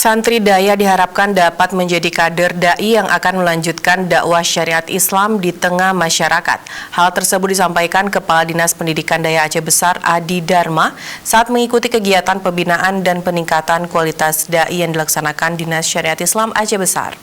Santri daya diharapkan dapat menjadi kader dai yang akan melanjutkan dakwah syariat Islam di tengah masyarakat. Hal tersebut disampaikan Kepala Dinas Pendidikan Daya Aceh Besar Adi Dharma saat mengikuti kegiatan pembinaan dan peningkatan kualitas dai yang dilaksanakan Dinas Syariat Islam Aceh Besar.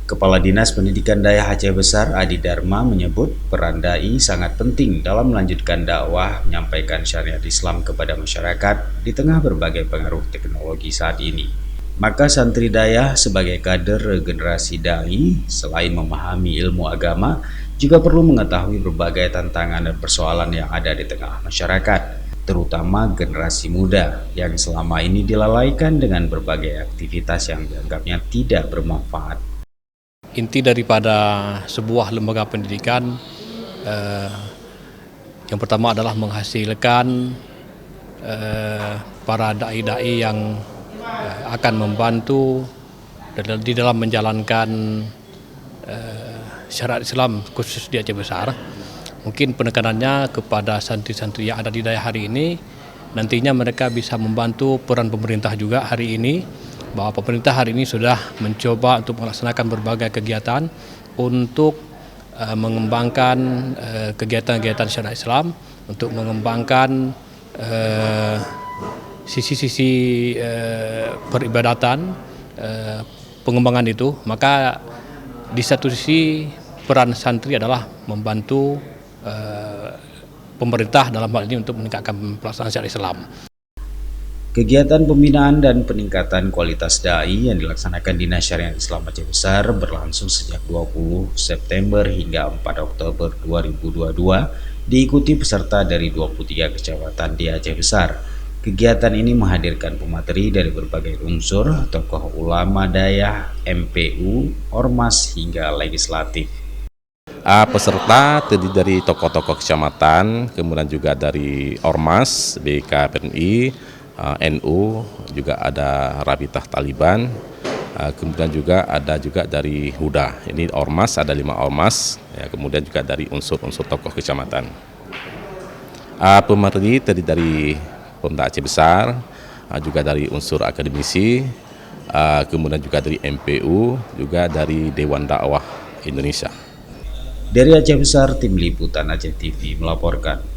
Kepala Dinas Pendidikan Daya Aceh Besar Adi Dharma menyebut peran dai sangat penting dalam melanjutkan dakwah menyampaikan syariat Islam kepada masyarakat di tengah berbagai pengaruh teknologi saat ini. Maka santri daya sebagai kader regenerasi dai selain memahami ilmu agama juga perlu mengetahui berbagai tantangan dan persoalan yang ada di tengah masyarakat, terutama generasi muda yang selama ini dilalaikan dengan berbagai aktivitas yang dianggapnya tidak bermanfaat. Inti daripada sebuah lembaga pendidikan yang pertama adalah menghasilkan para dai-dai yang akan membantu di dalam menjalankan syariat Islam khusus di Aceh Besar. Mungkin penekanannya kepada santri-santri yang ada di daerah hari ini, nantinya mereka bisa membantu peran pemerintah juga hari ini, bahwa pemerintah hari ini sudah mencoba untuk melaksanakan berbagai kegiatan untuk mengembangkan kegiatan-kegiatan syariat Islam, untuk mengembangkan sisi-sisi peribadatan, pengembangan itu. Maka di satu sisi peran santri adalah membantu pemerintah dalam hal ini untuk meningkatkan pelaksanaan syariat Islam. Kegiatan pembinaan dan peningkatan kualitas dai yang dilaksanakan Dinas Syariat Islam Aceh Besar berlangsung sejak 20 September hingga 4 Oktober 2022, diikuti peserta dari 23 kecamatan di Aceh Besar. Kegiatan ini menghadirkan pemateri dari berbagai unsur, tokoh ulama daya, MPU, ormas hingga legislatif. Peserta terdiri dari tokoh-tokoh kecamatan, kemudian juga dari ormas, BKPNI, NU, juga ada Rabitah Taliban, kemudian juga ada dari Huda. Ini ormas, ada 5 ormas, ya, kemudian juga dari unsur-unsur tokoh kecamatan. Pemateri terdiri dari Pemda Aceh Besar, juga dari unsur akademisi, kemudian juga dari MPU, juga dari Dewan Dakwah Indonesia. Dari Aceh Besar, Tim Liputan Aceh TV melaporkan.